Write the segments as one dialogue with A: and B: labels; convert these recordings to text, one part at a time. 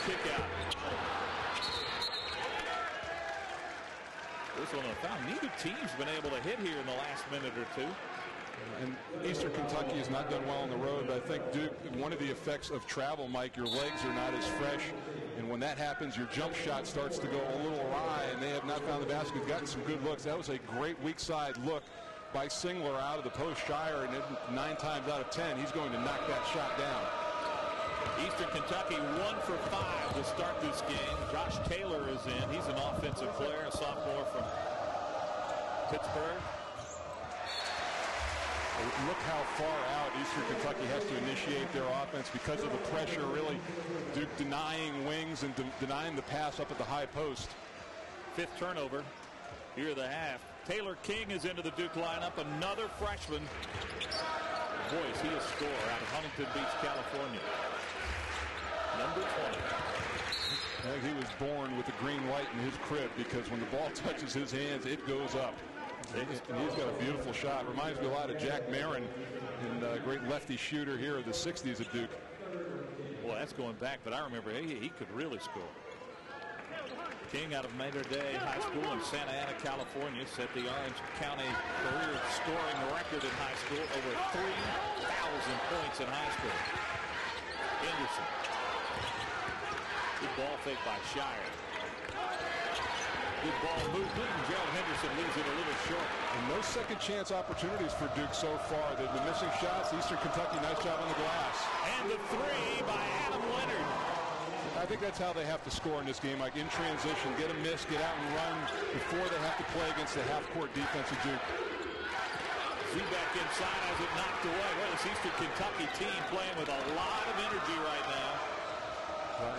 A: kick out. This one I found. Neither team's been able to hit here in the last minute or two.
B: And Eastern Kentucky has not done well on the road, but I think Duke, one of the effects of travel, Mike, your legs are not as fresh. And when that happens, your jump shot starts to go a little awry, and they have not found the basket. Gotten some good looks. That was a great weak side look by Singler out of the post. Shire, and 9 times out of 10, he's going to knock that shot down.
A: Eastern Kentucky 1 for 5 to start this game. Josh Taylor is in. He's an offensive player, a sophomore from Pittsburgh.
B: Look how far out Eastern Kentucky has to initiate their offense because of the pressure, really Duke denying wings and denying the pass up at the high post.
A: 5th turnover here of the half. Taylor King is into the Duke lineup, another freshman. Boy, is he a scorer out of Huntington Beach, California. Number 20.
B: I think he was born with the green light in his crib, because when the ball touches his hands, it goes up. And he's got a beautiful shot. Reminds me a lot of Jack Marin, and a great lefty shooter here of the 60s at Duke.
A: Well, that's going back, but I remember he could really score. King out of Mater Dei High School in Santa Ana, California, set the Orange County career scoring record in high school, over 3,000 points in high school. Henderson. Good ball fake by Shire. Good ball movement, and Gerald Henderson leaves it a little short.
B: And no second chance opportunities for Duke so far. They've been missing shots. Eastern Kentucky, nice job on the glass.
A: And the 3 by Adam Leonard.
B: I think that's how they have to score in this game, like in transition, get a miss, get out and run before they have to play against the half-court defense of Duke.
A: Back inside as it knocked away. Well, this Eastern Kentucky team playing with a lot of energy right now.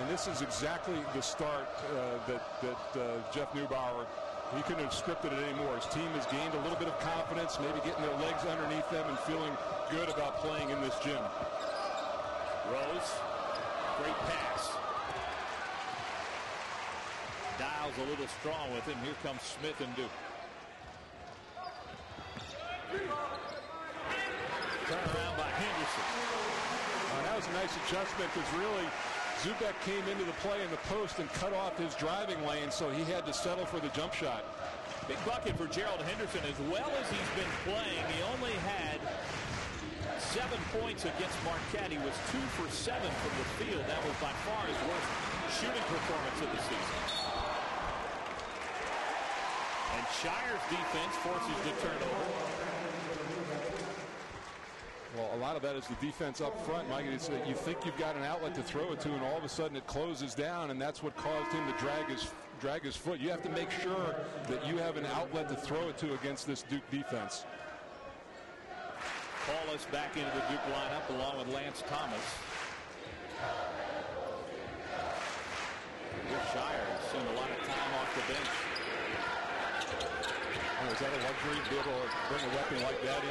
B: And this is exactly the start that Jeff Neubauer, he couldn't have scripted it anymore. His team has gained a little bit of confidence, maybe getting their legs underneath them and feeling good about playing in this gym.
A: Rose, great pass. Dial's a little strong with him. Here comes Smith and Duke. Turn around by Henderson.
B: That was a nice adjustment, because really Zubek came into the play in the post and cut off his driving lane, so he had to settle for the jump shot.
A: Big bucket for Gerald Henderson. As well as he's been playing, he only had 7 points against Marquette. He was 2 for 7 from the field. That was by far his worst shooting performance of the season. And Shire's defense forces the turnover.
B: Well, a lot of that is the defense up front, Mike. It's that you think you've got an outlet to throw it to, and all of a sudden it closes down, and that's what caused him to drag his foot. You have to make sure that you have an outlet to throw it to against this Duke defense.
A: Paulus back into the Duke lineup along with Lance Thomas. Shire has seen a lot of time off the bench.
B: Is that a luxury to be able to bring a weapon like that in?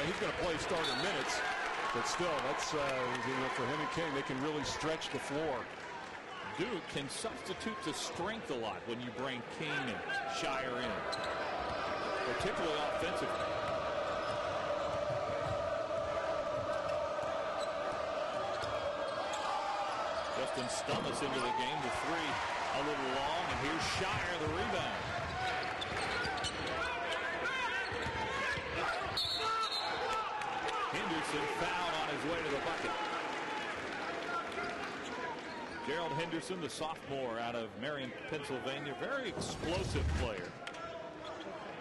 B: He's going to play starter minutes, but still, that's for him and King, they can really stretch the floor.
A: Duke can substitute to strength a lot when you bring King and Shire in, particularly offensively. Justin Stummis into the game, the 3 a little long, and here's Shire, the rebound. Henderson fouled on his way to the bucket. Gerald Henderson, the sophomore out of Marion, Pennsylvania, very explosive player.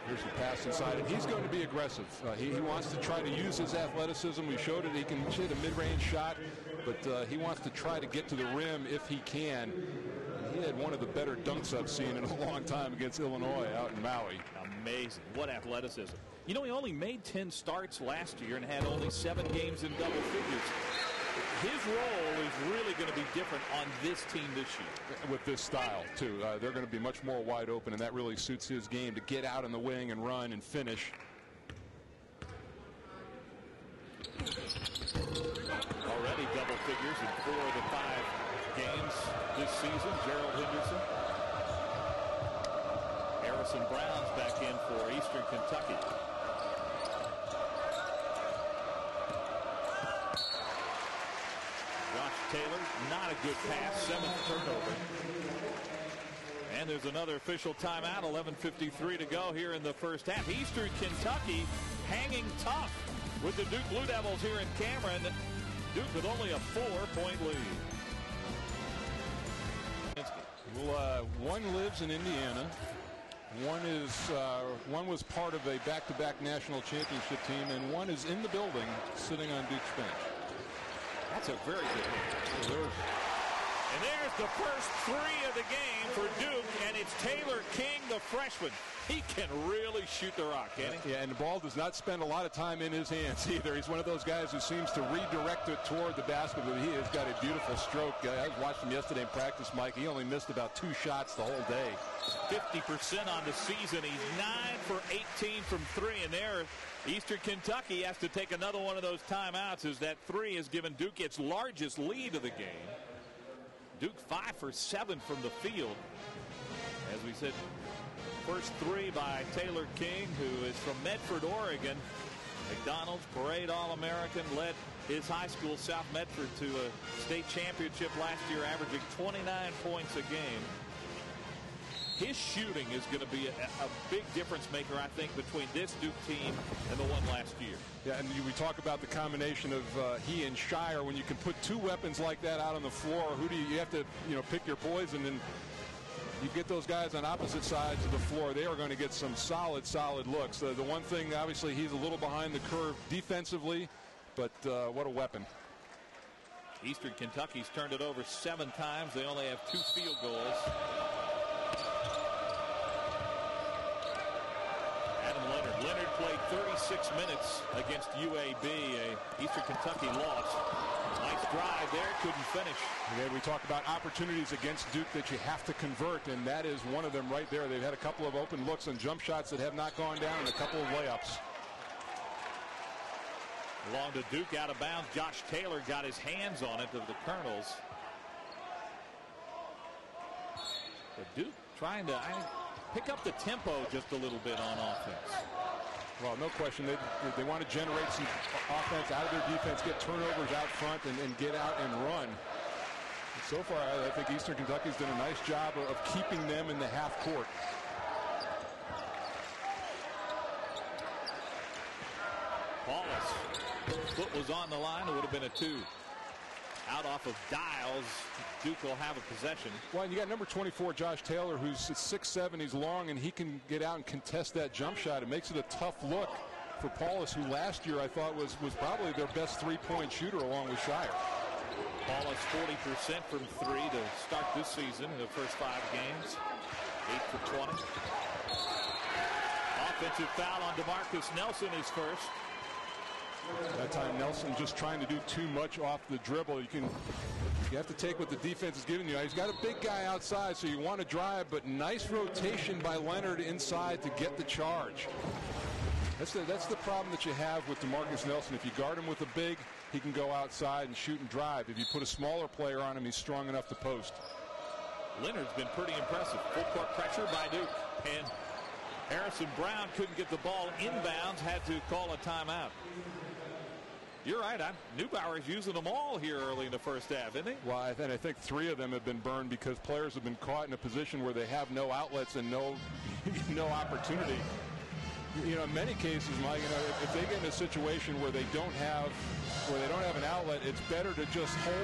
B: Here's the pass inside, and he's going to be aggressive. He wants to try to use his athleticism. We showed it. He can hit a mid-range shot, but he wants to try to get to the rim if he can. He had one of the better dunks I've seen in a long time against Illinois out in Maui.
A: Amazing. What athleticism. He only made 10 starts last year and had only 7 games in double figures. His role is really going to be different on this team this year.
B: With this style, too. They're going to be much more wide open, and that really suits his game to get out in the wing and run and finish.
A: Already double figures in 4 of the 5 games this season. Gerald Henderson. Harrison Brown's back in for Eastern Kentucky. Taylor. Not a good pass. 7th turnover. And there's another official timeout. 11:53 to go here in the first half. Eastern Kentucky hanging tough with the Duke Blue Devils here in Cameron. Duke with only a 4-point lead.
B: Well, one lives in Indiana. One was part of a back-to-back national championship team, and one is in the building sitting on Duke's bench.
A: That's a very good hit. And there's the first 3 of the game for Duke, and it's Taylor King, the freshman. He can really shoot the rock, can he?
B: Yeah, and the ball does not spend a lot of time in his hands either. He's one of those guys who seems to redirect it toward the basket, but he has got a beautiful stroke. I watched him yesterday in practice, Mike. He only missed about 2 shots the whole day.
A: 50% on the season. He's 9 for 18 from 3, and there Eastern Kentucky has to take another one of those timeouts, as that 3 has given Duke its largest lead of the game. Duke 5 for 7 from the field. As we said, first 3 by Taylor King, who is from Medford, Oregon. McDonald's Parade All-American, led his high school, South Medford, to a state championship last year, averaging 29 points a game. His shooting is going to be a big difference maker, I think, between this Duke team and the one last year.
B: Yeah, and we talk about the combination of he and Shire. When you can put 2 weapons like that out on the floor, who do you have to, pick your poison, and you get those guys on opposite sides of the floor. They are going to get some solid looks. The one thing, obviously, he's a little behind the curve defensively, but what a weapon.
A: Eastern Kentucky's turned it over 7 times. They only have 2 field goals. Leonard played 36 minutes against UAB, a Eastern Kentucky loss. Nice drive there, couldn't finish.
B: Again, we talk about opportunities against Duke that you have to convert, and that is one of them right there. They've had a couple of open looks and jump shots that have not gone down, and a couple of layups.
A: Along to Duke, out of bounds. Josh Taylor got his hands on it, of the Colonels. But Duke trying to pick up the tempo just a little bit on offense.
B: Well, no question. They want to generate some offense out of their defense, get turnovers out front, and get out and run. And so far, I think Eastern Kentucky's done a nice job of keeping them in the half court.
A: Paulus, foot was on the line. It would have been a 2. Out off of Dials. Duke will have a possession.
B: Well, and you got number 24, Josh Taylor, who's 6'7", he's long, and he can get out and contest that jump shot. It makes it a tough look for Paulus, who last year I thought was probably their best 3-point shooter along with Shire.
A: Paulus 40% from 3 to start this season in the first 5 games. 8 for 20. Offensive foul on DeMarcus Nelson is first.
B: That time Nelson just trying to do too much off the dribble. You have to take what the defense is giving you. He's got a big guy outside, so you want to drive, but nice rotation by Leonard inside to get the charge. That's the problem that you have with DeMarcus Nelson. If you guard him with a big, he can go outside and shoot and drive. If you put a smaller player on him, he's strong enough to post.
A: Leonard's been pretty impressive. Full court pressure by Duke, and Harrison Brown couldn't get the ball inbounds, had to call a timeout. You're right. Neubauer's using them all here early in the first half, isn't he?
B: Well, I think 3 of them have been burned because players have been caught in a position where they have no outlets and no opportunity. In many cases, Mike, if they get in a situation where they don't have an outlet, it's better to just hold